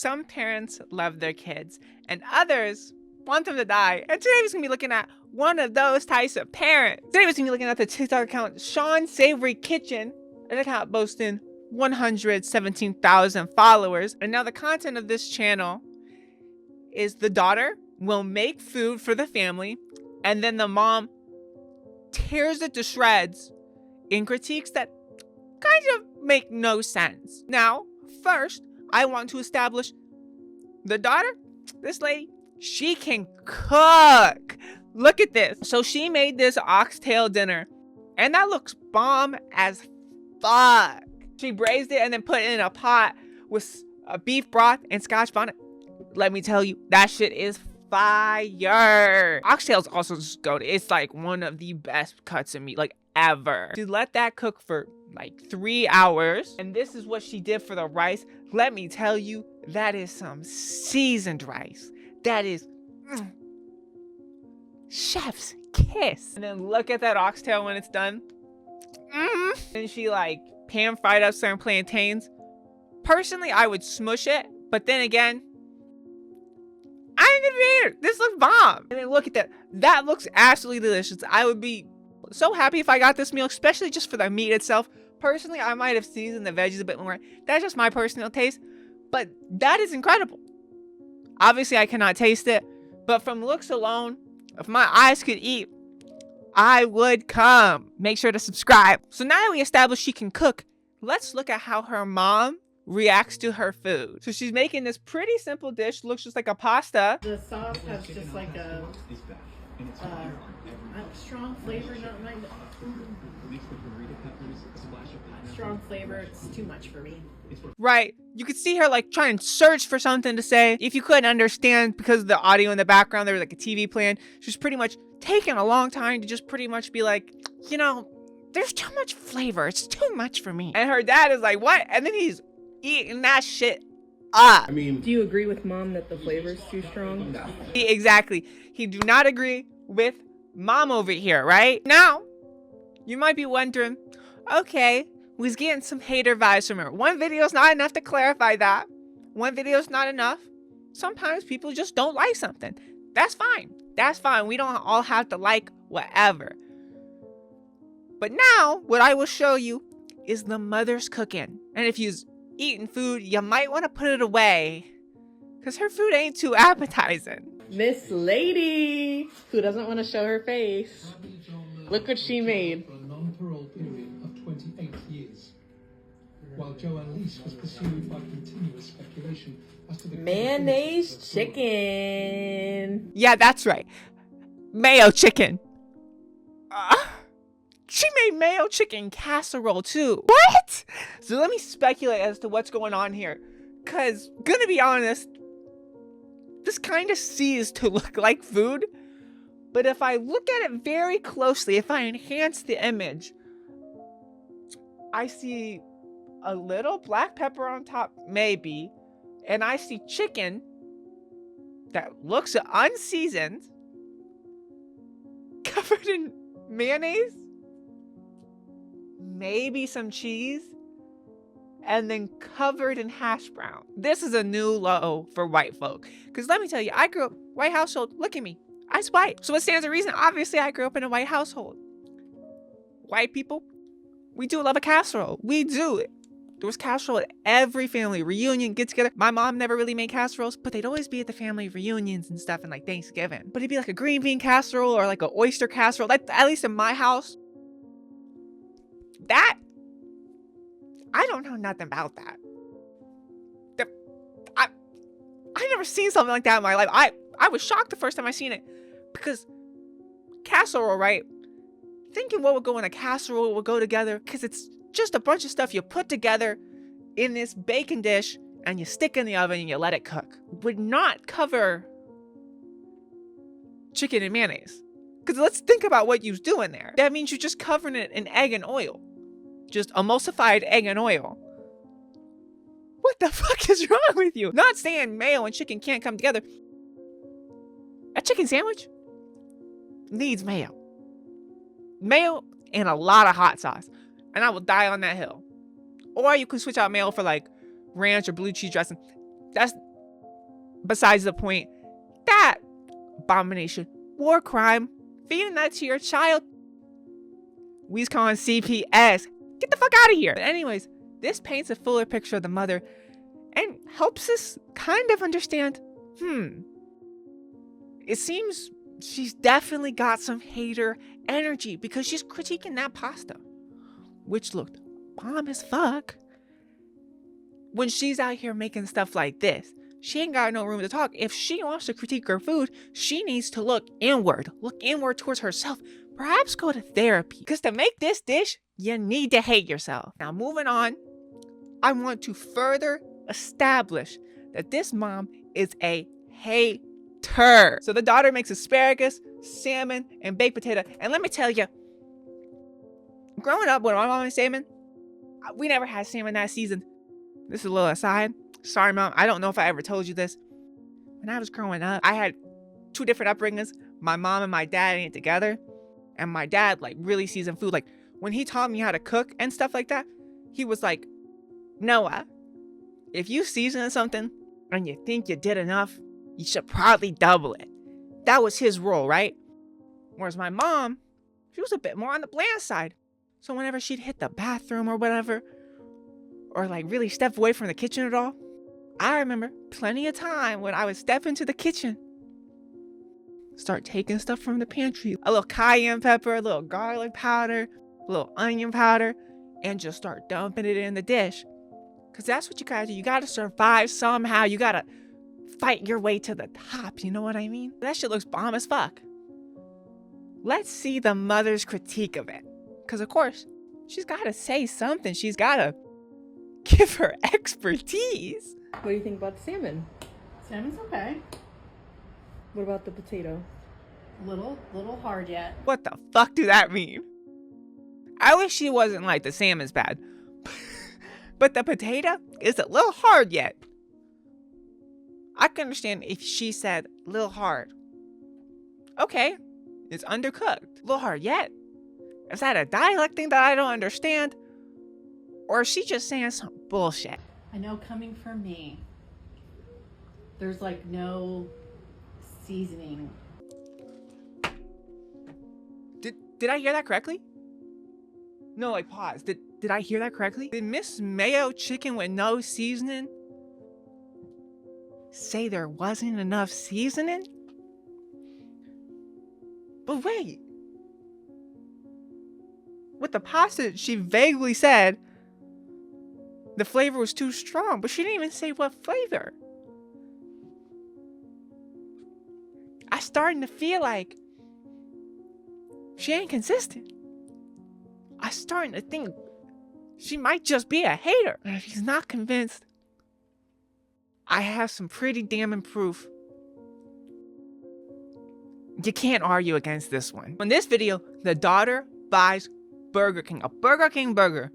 Some parents love their kids and others want them to die. And today we're going to be looking at one of those types of parents. Today we're going to be looking at the TikTok account Sean Savory Kitchen, an account boasting 117,000 followers. And now the content of this channel is the daughter will make food for the family and then the mom tears it to shreds in critiques that kind of make no sense. Now, first, I want to establish the daughter, this lady, she can cook. Look at this. So she made this oxtail dinner and that looks bomb as fuck. She braised it and then put it in a pot with a beef broth and scotch bonnet. Let me tell you, that shit is fire. Oxtail's also just goated. It's like one of the best cuts of meat like ever. She let that cook for like 3 hours. And this is what she did for the rice. Let me tell you, that is some seasoned rice. That is chef's kiss. And then look at that oxtail when it's done. And she like pan fried up some plantains. Personally, I would smush it. But then again, I'm gonna eat it. This looks bomb. And then look at that. That looks absolutely delicious. I would be so happy if I got this meal, especially just for the meat itself. Personally, I might have seasoned the veggies a bit more. That's just my personal taste. But that is incredible. Obviously, I cannot taste it. But from looks alone, if my eyes could eat, I would come. Make sure to subscribe. So now that we established she can cook, let's look at how her mom reacts to her food. So she's making this pretty simple dish. Looks just like a pasta. The sauce has just like a strong flavor, not my strong flavor. It's too much for me. Right. You could see her like trying to search for something to say. If you couldn't understand because of the audio in the background, there was like a TV playing. She's pretty much taking a long time to just pretty much be like, you know, there's too much flavor. It's too much for me. And her dad is like, what? And then he's eating that shit up. I mean, do you agree with mom that the flavor's too strong? No. Exactly. He do not agree with mom over here, right? Now, you might be wondering, okay, we's getting some hater vibes from her. One video is not enough to clarify that. One video is not enough. Sometimes people just don't like something. That's fine. That's fine. We don't all have to like whatever. But now, what I will show you is the mother's cooking. And if you're eating food, you might want to put it away because her food ain't too appetizing. This lady who doesn't want to show her face. Look what she made. For a non-parole period of 28 years, while Joanne Leese was pursued by continuous speculation as to the mayonnaise chicken. Yeah, that's right. Mayo chicken. She made mayo chicken casserole too. What? So let me speculate as to what's going on here. Cause, gonna be honest, this kind of seems to look like food. But if I look at it very closely, if I enhance the image, I see a little black pepper on top, maybe. And I see chicken that looks unseasoned, covered in mayonnaise, maybe some cheese, and then covered in hash brown. This is a new low for white folk. Because let me tell you, I grew up white household. Look at me. I's white. So what stands to reason? Obviously, I grew up in a white household. White people, we do love a casserole. We do. There was casserole at every family reunion, get together. My mom never really made casseroles, but they'd always be at the family reunions and stuff and like Thanksgiving. But it'd be like a green bean casserole or like an oyster casserole. Like, at least in my house. That, I don't know nothing about that. I never seen something like that in my life. I was shocked the first time I seen it. Because casserole, right? Thinking what would go in a casserole would go together. Because it's just a bunch of stuff you put together in this bacon dish and you stick in the oven and you let it cook. Would not cover chicken and mayonnaise. Because let's think about what you're doing there. That means you're just covering it in egg and oil. Just emulsified egg and oil. What the fuck is wrong with you? Not saying mayo and chicken can't come together. A chicken sandwich needs mayo. Mayo and a lot of hot sauce. And I will die on that hill. Or you can switch out mayo for like ranch or blue cheese dressing. besides the point. That abomination, war crime, feeding that to your child. We's calling CPS. Get the fuck out of here. But anyways, this paints a fuller picture of the mother and helps us kind of understand, it seems she's definitely got some hater energy because she's critiquing that pasta, which looked bomb as fuck. When she's out here making stuff like this, she ain't got no room to talk. If she wants to critique her food, she needs to look inward towards herself. Perhaps go to therapy. Because to make this dish, you need to hate yourself. Now, moving on, I want to further establish that this mom is a hater. So the daughter makes asparagus, salmon, and baked potato. And let me tell you, growing up when my mom made salmon, we never had salmon that season. This is a little aside. Sorry, Mom. I don't know if I ever told you this. When I was growing up, I had 2 different upbringings. My mom and my dad ain't together. And my dad, really seasoned food. When he taught me how to cook and stuff like that, he was like, Noah, if you season something and you think you did enough, you should probably double it. That was his rule, right? Whereas my mom, she was a bit more on the bland side. So whenever she'd hit the bathroom or whatever, or really step away from the kitchen at all, I remember plenty of time when I would step into the kitchen, start taking stuff from the pantry, a little cayenne pepper, a little garlic powder, a little onion powder, and just start dumping it in the dish. Because that's what you gotta do. You gotta survive somehow. You gotta fight your way to the top. You know what I mean? That shit looks bomb as fuck. Let's see the mother's critique of it. Because, of course, she's gotta say something. She's gotta give her expertise. What do you think about the salmon? Salmon's okay. What about the potato? Little hard yet. What the fuck do that mean? I wish she wasn't like the salmon's bad. But the potato is a little hard yet. I can understand if she said little hard. Okay, it's undercooked. Little hard yet? Is that a dialect thing that I don't understand? Or is she just saying some bullshit? I know coming from me, there's no seasoning. Did I hear that correctly? No, pause. Did I hear that correctly? Did Miss Mayo chicken with no seasoning say there wasn't enough seasoning? But wait. With the pasta, she vaguely said the flavor was too strong, but she didn't even say what flavor. I'm starting to feel like she ain't consistent. I'm starting to think she might just be a hater. And if he's not convinced, I have some pretty damning proof. You can't argue against this one. In this video, the daughter buys Burger King, a Burger King burger,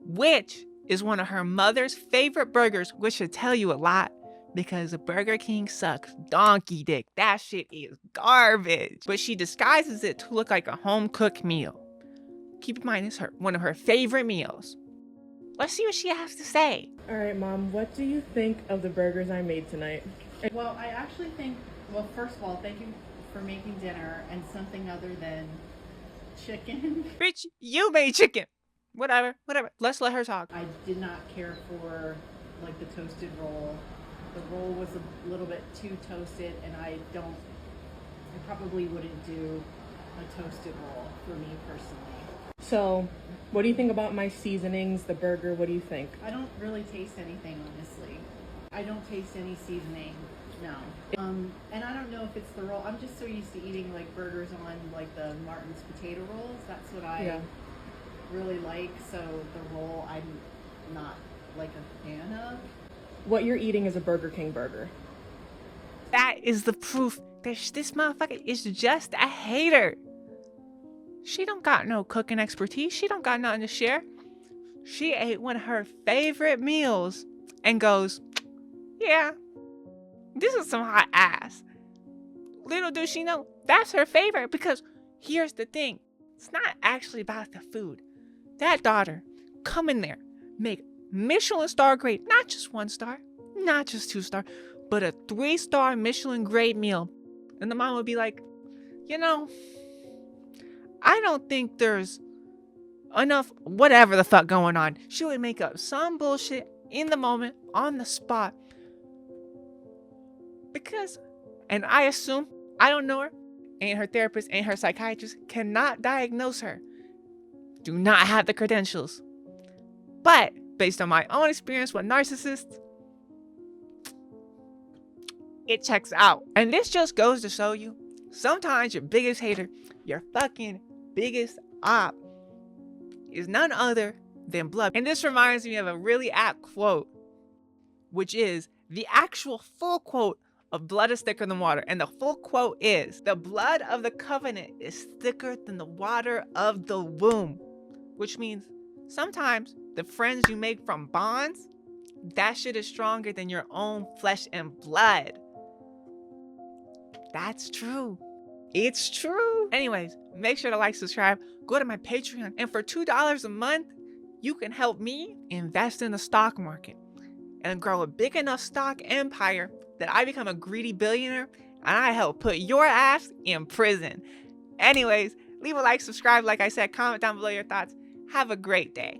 which is one of her mother's favorite burgers, which should tell you a lot because the Burger King sucks donkey dick. That shit is garbage. But she disguises it to look like a home-cooked meal. Keep in mind, it's one of her favorite meals. Let's see what she has to say. All right, Mom, what do you think of the burgers I made tonight? Well, I actually think, first of all, thank you for making dinner and something other than chicken. Bitch, you made chicken. Whatever. Let's let her talk. I did not care for the toasted roll. The roll was a little bit too toasted, and I probably wouldn't do a toasted roll for me personally. So, what do you think about my seasonings, the burger? What do you think? I don't really taste anything, honestly. I don't taste any seasoning, no. And I don't know if it's the roll. I'm just so used to eating burgers on the Martin's potato rolls. That's what I really like. So the roll, I'm not a fan of. What you're eating is a Burger King burger. That is the proof that this motherfucker is just a hater. She don't got no cooking expertise. She don't got nothing to share. She ate one of her favorite meals and goes, yeah, this is some hot ass. Little does she know, that's her favorite because here's the thing. It's not actually about the food. That daughter, come in there, make Michelin star grade, not just 1 star, not just 2 star, but a 3-star Michelin grade meal. And the mom would be like, you know, I don't think there's enough whatever the fuck going on. She would make up some bullshit in the moment, on the spot. Because, and I assume, I don't know her, and her therapist and her psychiatrist cannot diagnose her. Do not have the credentials. But, based on my own experience with narcissists, it checks out. And this just goes to show you, sometimes your biggest hater, your fucking biggest op, is none other than blood. And this reminds me of a really apt quote, which is the actual full quote of blood is thicker than water. And the full quote is, the blood of the covenant is thicker than the water of the womb. Which means sometimes the friends you make from bonds, that shit is stronger than your own flesh and blood. That's true. It's true. Anyways, make sure to like, subscribe, go to my Patreon. And for $2 a month, you can help me invest in the stock market and grow a big enough stock empire that I become a greedy billionaire and I help put your ass in prison. Anyways, leave a like, subscribe, like I said, comment down below your thoughts. Have a great day.